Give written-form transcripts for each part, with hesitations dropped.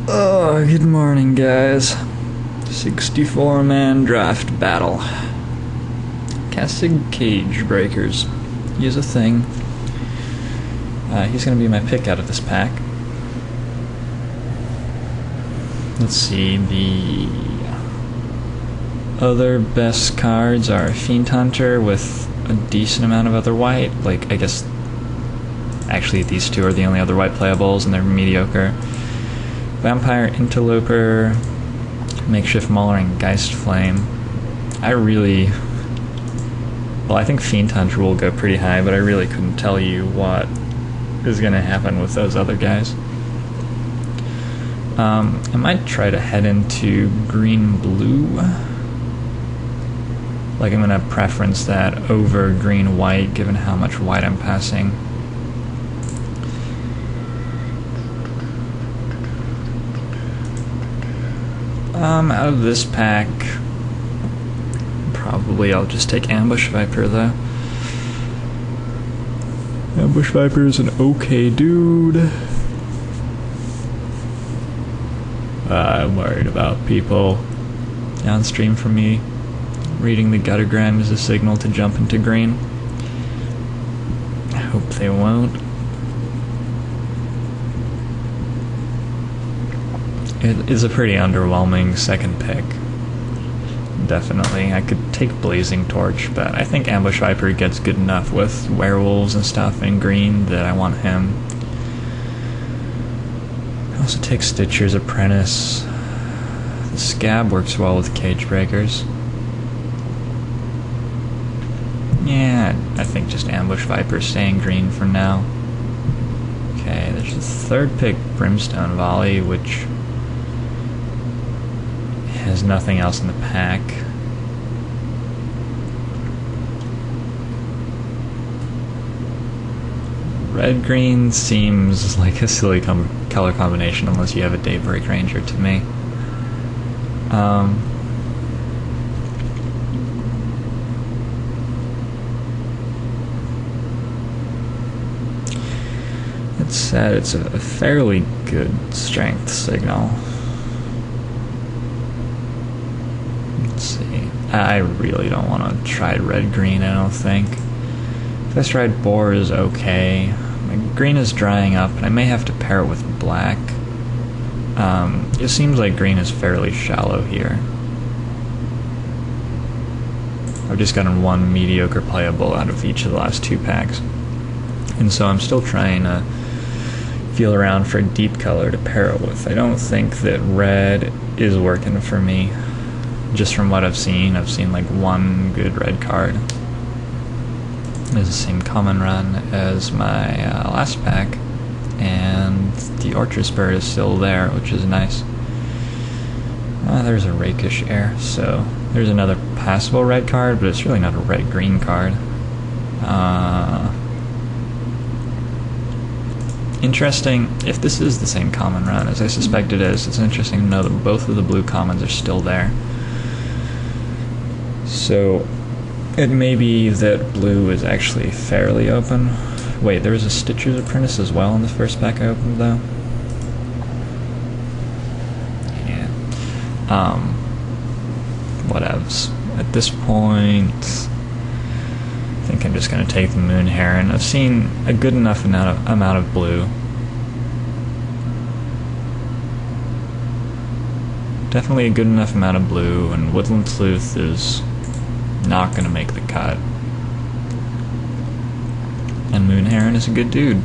Oh, good morning, guys. 64-man draft battle. Casting Cage Breakers. He is a thing. He's going to be my pick out of this pack. Let's see, the other best cards are Fiend Hunter with a decent amount of other white. Like, I guess, actually these two are the only other white playables, and they're mediocre. Vampire Interloper, Makeshift Mauler, and Geist Flame. I think Fiend Hunter will go pretty high, but I really couldn't tell you what is going to happen with those other guys. I might try to head into green-blue. Like, I'm going to preference that over green-white, given how much white I'm passing. Out of this pack, probably I'll just take Ambush Viper, though. Ambush Viper is an okay dude. I'm worried about people downstream from me reading the Guttergram as a signal to jump into green. I hope they won't. It is a pretty underwhelming second pick. Definitely. I could take Blazing Torch, but I think Ambush Viper gets good enough with werewolves and stuff in green that I want him. I also take Stitcher's Apprentice. The Scab works well with Cage Breakers. Yeah, I think just Ambush Viper staying green for now. Okay, there's a third pick, Brimstone Volley, which has nothing else in the pack. Red-green seems like a silly color combination unless you have a Daybreak Ranger to me. It said it's a fairly good strength signal. Let's see. I really don't want to try red-green, I don't think. If I tried Boar is okay. My green is drying up, and I may have to pair it with black. It seems like green is fairly shallow here. I've just gotten one mediocre playable out of each of the last two packs. And so I'm still trying to feel around for a deep color to pair it with. I don't think that red is working for me. Just from what I've seen like one good red card. It's the same common run as my last pack, and the Orchard Spur is still there, which is nice. There's a Rakish Air, so there's another passable red card, but it's really not a red-green card. Interesting, if this is the same common run as I suspect it is, it's interesting to know that both of the blue commons are still there. So it may be that blue is actually fairly open. Wait, there was a Stitcher's Apprentice as well in the first pack I opened, though? Yeah. Whatevs. At this point, I think I'm just going to take the Moon Heron. I've seen a good enough amount of blue. Definitely a good enough amount of blue, and Woodland Sleuth is not going to make the cut. And Moon Heron is a good dude.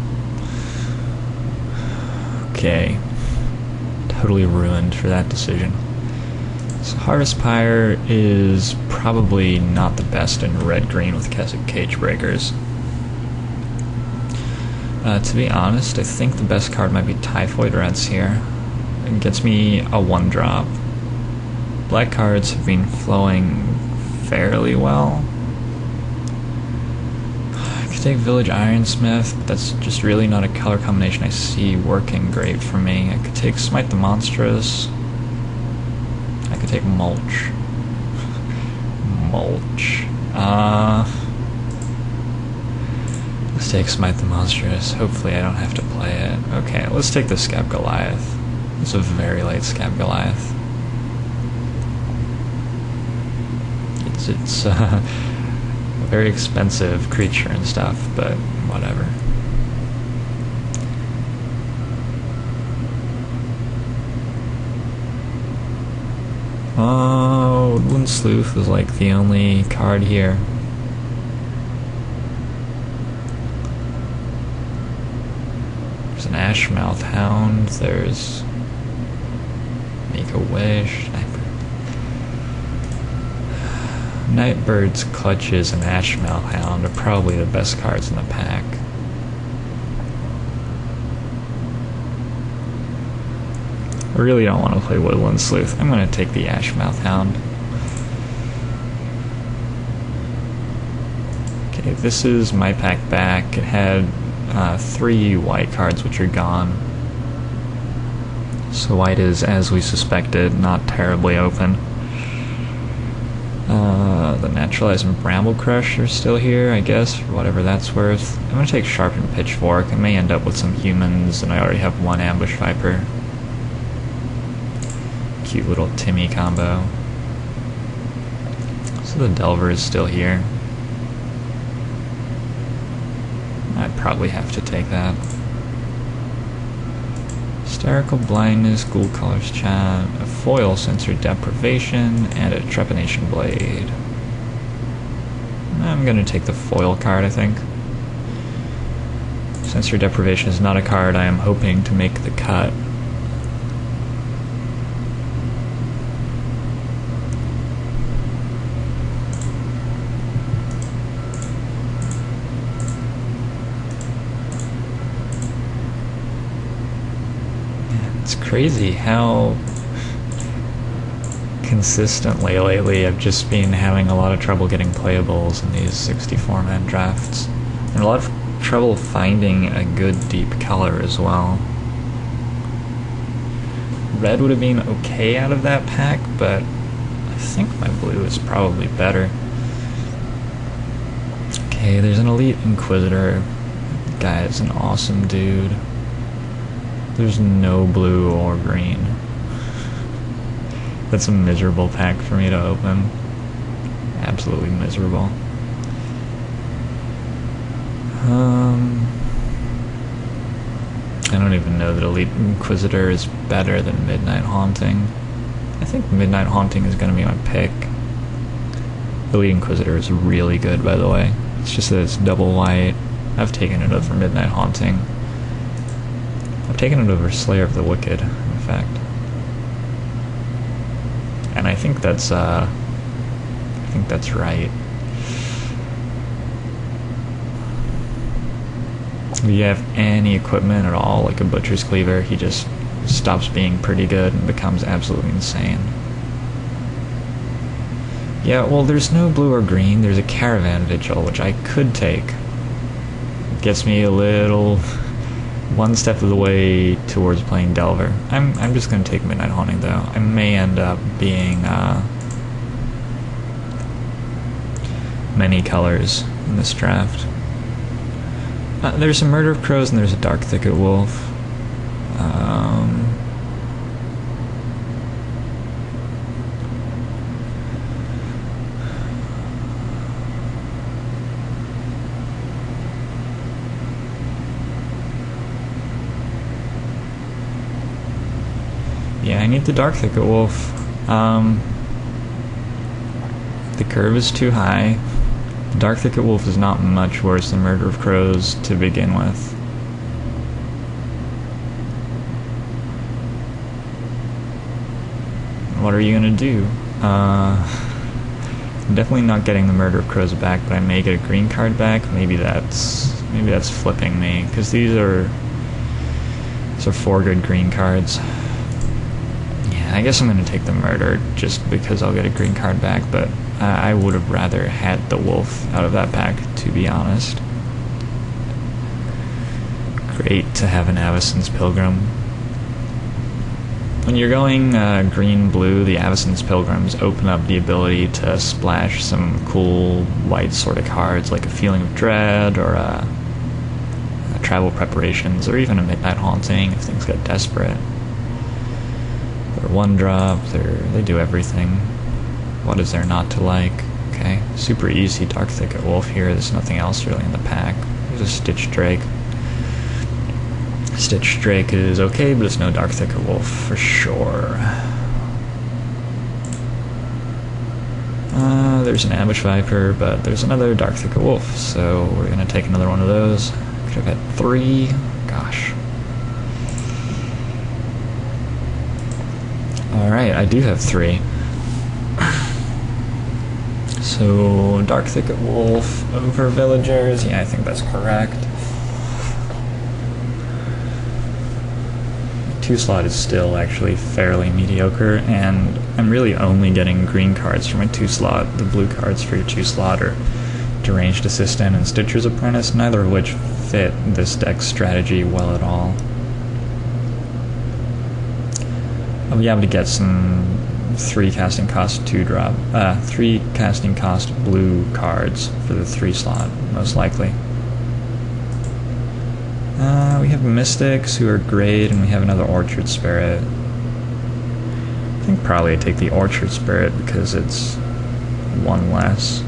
Okay. Totally ruined for that decision. So Harvest Pyre is probably not the best in red-green with Cage Breakers. To be honest, I think the best card might be Typhoid Rats here. It gets me a 1-drop. Black cards have been flowing fairly well. I could take Village Ironsmith, but that's just really not a color combination I see working great for me. I could take Smite the Monstrous. I could take Mulch. Let's take Smite the Monstrous. Hopefully I don't have to play it. Okay, let's take the Scab Goliath. It's a very light Scab Goliath. It's a very expensive creature and stuff, but whatever. Oh, Woodland Sleuth is like the only card here. There's an Ashmouth Hound, there's Make-A-Wish, Nightbird's Clutches and Ashmouth Hound are probably the best cards in the pack. I really don't want to play Woodland Sleuth. I'm going to take the Ashmouth Hound. Okay, this is my pack back. It had 3 white cards, which are gone. So white is, as we suspected, not terribly open. The Naturalized and Bramble Crush are still here, I guess, for whatever that's worth. I'm going to take Sharpened Pitchfork. I may end up with some humans, and I already have 1 Ambush Viper. Cute little Timmy combo. So the Delver is still here. I'd probably have to take that. Hysterical Blindness, Ghoul Caller's Chant, a Foil Sensor Deprivation, and a Trepanation Blade. I'm going to take the foil card, I think. Sensor Deprivation is not a card I am hoping to make the cut. It's crazy how consistently lately I've just been having a lot of trouble getting playables in these 64-man drafts. And a lot of trouble finding a good deep color as well. Red would have been okay out of that pack, but I think my blue is probably better. Okay, there's an Elite Inquisitor. That guy is an awesome dude. There's no blue or green. That's a miserable pack for me to open. Absolutely miserable. I don't even know that Elite Inquisitor is better than Midnight Haunting. I think Midnight Haunting is going to be my pick. Elite Inquisitor is really good, by the way. It's just that it's double white. I've taken it over Midnight Haunting. I've taken it over Slayer of the Wicked, in fact. And I think that's right. If you have any equipment at all, like a Butcher's Cleaver, he just stops being pretty good and becomes absolutely insane. Yeah, well, there's no blue or green. There's a Caravan Vigil, which I could take. It gets me a little... one step of the way towards playing Delver. I'm just going to take Midnight Haunting, though. I may end up being many colors in this draft. There's a Murder of Crows and there's a Dark Thicket Wolf. Yeah, I need the Dark Thicket Wolf. The curve is too high. Dark Thicket Wolf is not much worse than Murder of Crows to begin with. What are you gonna do? I'm definitely not getting the Murder of Crows back, but I may get a green card back. Maybe that's flipping me, because these are 4 good green cards. I guess I'm going to take the Murder just because I'll get a green card back, but I would have rather had the Wolf out of that pack, to be honest. Great to have an Avacyn's Pilgrim. When you're going green-blue, the Avacyn's Pilgrims open up the ability to splash some cool white sort of cards, like a Feeling of Dread, or a Travel Preparations, or even a Midnight Haunting if things get desperate. one drop. They do everything. What is there not to like? Okay, super easy Dark Thicket Wolf here. There's nothing else really in the pack. There's a Stitch Drake. Stitch Drake is okay, but it's no Dark Thicket Wolf for sure. There's an Ambush Viper, but there's another Dark Thicket Wolf, so we're gonna take another one of those. Could have had 3. Gosh. Alright, I do have 3. So, Dark Thicket Wolf over Villagers. Yeah, I think that's correct. 2-slot is still actually fairly mediocre, and I'm really only getting green cards for my 2-slot. The blue cards for your 2-slot are Deranged Assistant and Stitcher's Apprentice, neither of which fit this deck's strategy well at all. I'll be able to get some 3 casting cost 2-drop, 3 casting cost blue cards for the 3-slot, most likely. We have Mystics, who are great, and we have another Orchard Spirit. I think probably I'd take the Orchard Spirit because it's 1 less.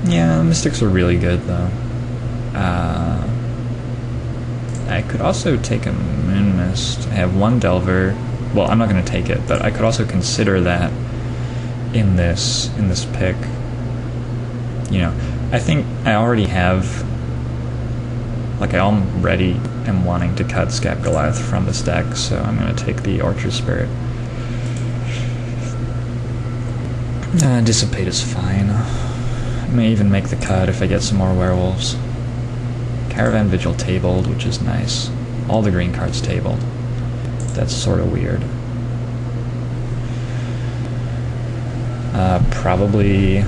Yeah, the Mystics are really good, though. I could also take a Moon Mist. I have 1 Delver. Well, I'm not going to take it, but I could also consider that in this pick. You know, I think I already have, like, I already am wanting to cut Scab Goliath from this deck, so I'm going to take the Orchard Spirit. Dissipate is fine. I may even make the cut if I get some more werewolves. Caravan Vigil tabled, which is nice. All the green cards tabled. That's sort of weird. Probably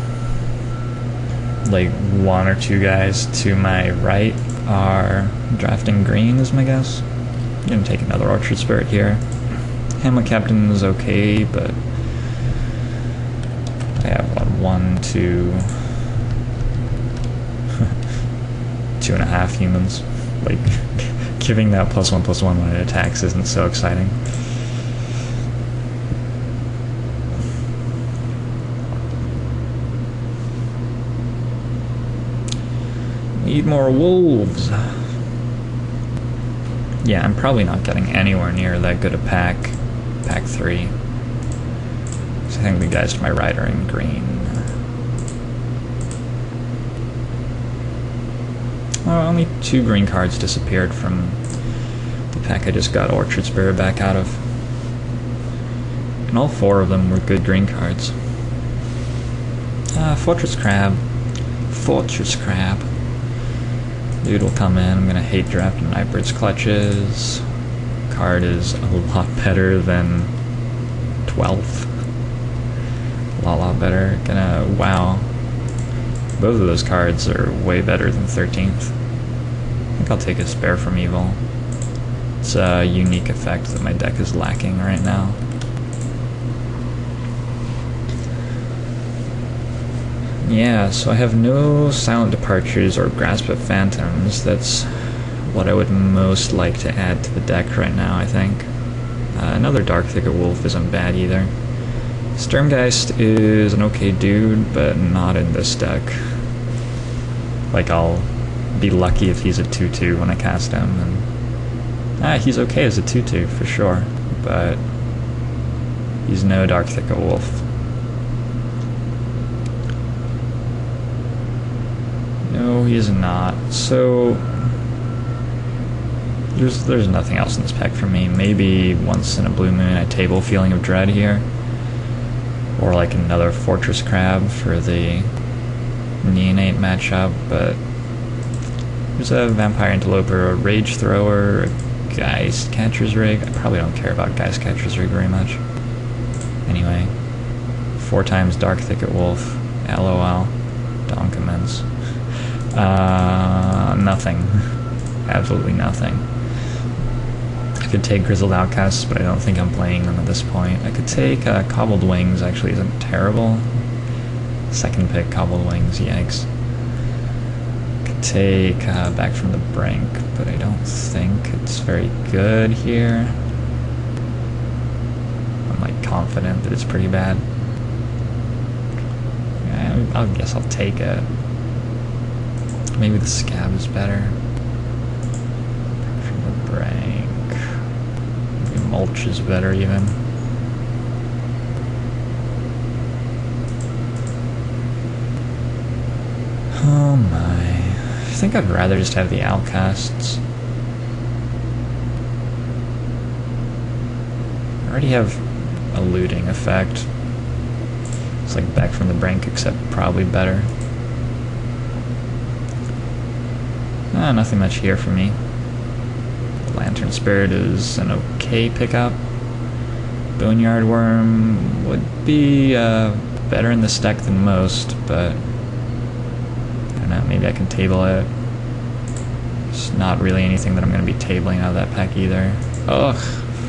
like 1 or 2 guys to my right are drafting green, is my guess. I'm gonna take another Orchard Spirit here. Hamlet Captain is okay, but I have what, 1, 2, 2.5 humans. Like, giving that +1/+1 when it attacks isn't so exciting. Need more wolves. Yeah, I'm probably not getting anywhere near that good a pack 3. So I think the guys to my right are in green. Well, only 2 green cards disappeared from the pack I just got Orchard Spirit back out of. And all 4 of them were good green cards. Fortress Crab. Fortress Crab. Dude will come in. I'm gonna hate drafting Nightbird's Clutches. Card is a lot better than 12th. A lot better. Wow. Both of those cards are way better than 13th. I think I'll take a Spare from Evil. It's a unique effect that my deck is lacking right now. Yeah, so I have no Silent Departures or Grasp at Phantoms. That's what I would most like to add to the deck right now, I think. Another Dark Thicket Wolf isn't bad either. Sturmgeist is an okay dude, but not in this deck. Like, I'll be lucky if he's a 2/2 when I cast him, and he's okay as a 2/2 for sure, but he's no Dark Thicket Wolf. No, he is not. So there's nothing else in this pack for me. Maybe once in a blue moon I table Feeling of Dread here, or like another Fortress Crab for the Neonate matchup, but there's a Vampire Interloper, a Rage Thrower, a Geist Catcher's Rig. I probably don't care about Geist Catcher's Rig very much. Anyway, 4 times Dark Thicket Wolf, LOL, Dawn Commence. Nothing. Absolutely nothing. I could take Grizzled Outcasts, but I don't think I'm playing them at this point. I could take Cobbled Wings, actually isn't terrible. Second pick, Cobbled Wings, yikes. Could take Back from the Brink, but I don't think it's very good here. I'm like confident that it's pretty bad. Yeah, I guess I'll take it. Maybe the Scab is better. Back from the Brink. Maybe Mulch is better even. Oh my. I think I'd rather just have the Outcasts. I already have a looting effect. It's like Back from the Brink, except probably better. Nothing much here for me. Lantern Spirit is an okay pickup. Boneyard Worm would be better in the stack than most, but maybe I can table it. It's not really anything that I'm going to be tabling out of that pack either. Ugh,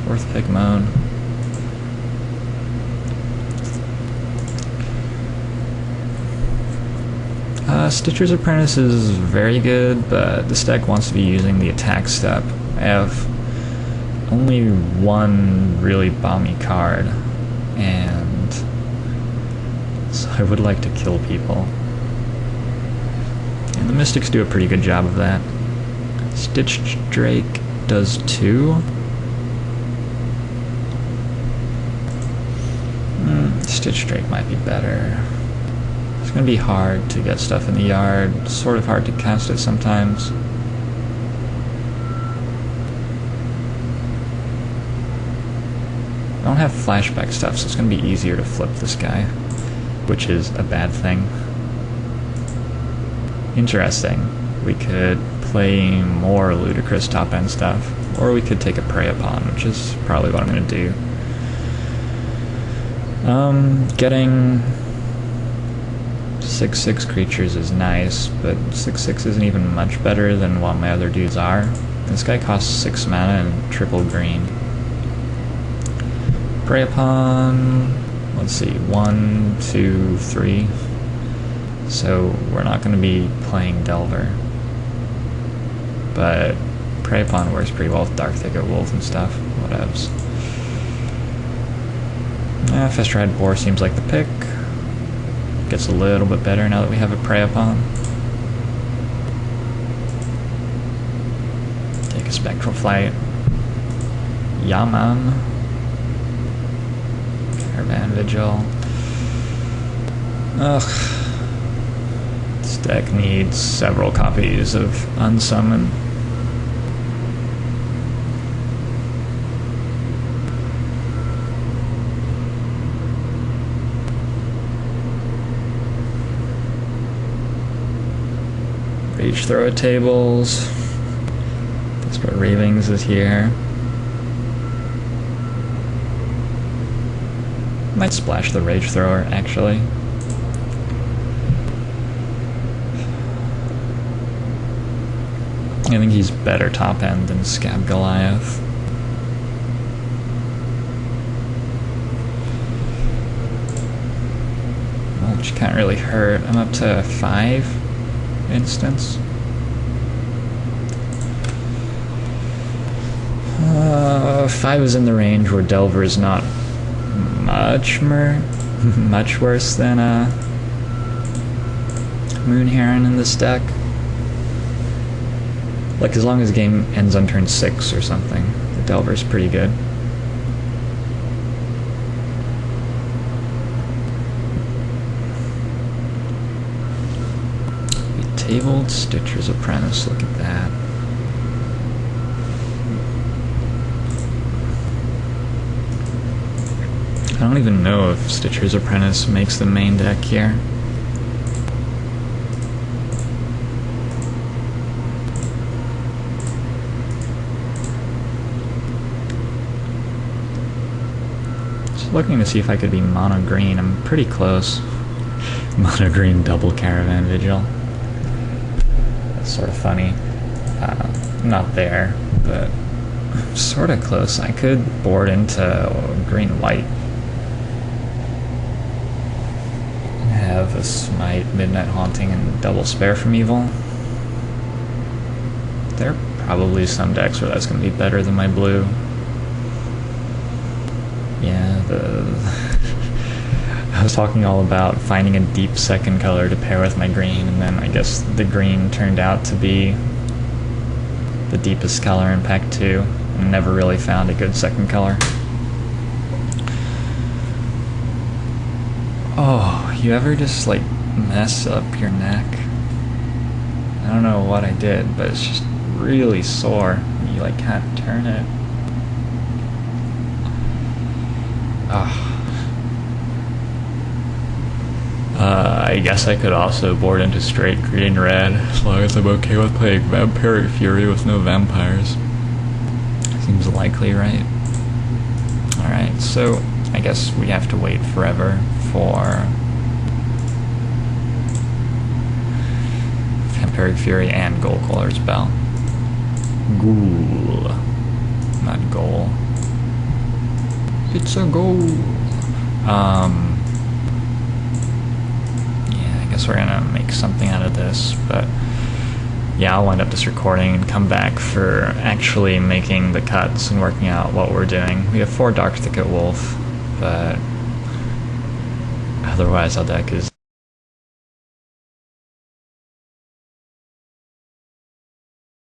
4th pick Moan. Stitcher's Apprentice is very good, but this deck wants to be using the attack step. I have only one really bomby card, and so I would like to kill people. And the Mystics do a pretty good job of that. Stitched Drake does too. Stitched Drake might be better. It's going to be hard to get stuff in the yard. Sort of hard to cast it sometimes. I don't have flashback stuff, so it's going to be easier to flip this guy, which is a bad thing. Interesting. We could play more ludicrous top-end stuff, or we could take a Prey Upon, which is probably what I'm going to do. Getting 6/6 creatures is nice, but 6/6 isn't even much better than what my other dudes are. This guy costs 6 mana and triple green. Prey Upon, let's see, 1, 2, 3. So we're not going to be playing Delver. But Prey Upon works pretty well with Dark Thicket Wolf and stuff. Whatevs. Festride Boar seems like the pick. Gets a little bit better now that we have a Prey Upon. Take a Spectral Flight. Yaman. Caravan Vigil. Ugh. This deck needs several copies of Unsummon. Rage Thrower tables. Desperate Ravings is here. Might splash the Rage Thrower, actually. I think he's better top end than Scab Goliath. Which can't really hurt. I'm up to 5 instance. 5 is in the range where Delver is not much worse than Moon Heron in this deck. Like, as long as the game ends on turn 6 or something, the Delver's pretty good. We tabled Stitcher's Apprentice, look at that. I don't even know if Stitcher's Apprentice makes the main deck here. Looking to see if I could be mono green. I'm pretty close. Mono green double Caravan Vigil. That's sort of funny. Not there, but sort of close. I could board into green white. Have a Smite, Midnight Haunting, and double Spare from Evil. There are probably some decks where that's going to be better than my blue. Yeah, I was talking all about finding a deep second color to pair with my green, and then I guess the green turned out to be the deepest color in pack 2, and never really found a good second color. Oh, you ever just like mess up your neck? I don't know what I did, but it's just really sore. You like can't turn it. I guess I could also board into straight green red, as long as I'm okay with playing Vampiric Fury with no vampires. Seems likely, right? Alright, so I guess we have to wait forever for Vampiric Fury and Goal Caller's Bell. Ghoul. Not goal. It's a goal. Yeah, I guess we're gonna make something out of this, but yeah, I'll wind up this recording and come back for actually making the cuts and working out what we're doing. We have 4 Dark Thicket Wolf, but otherwise our deck is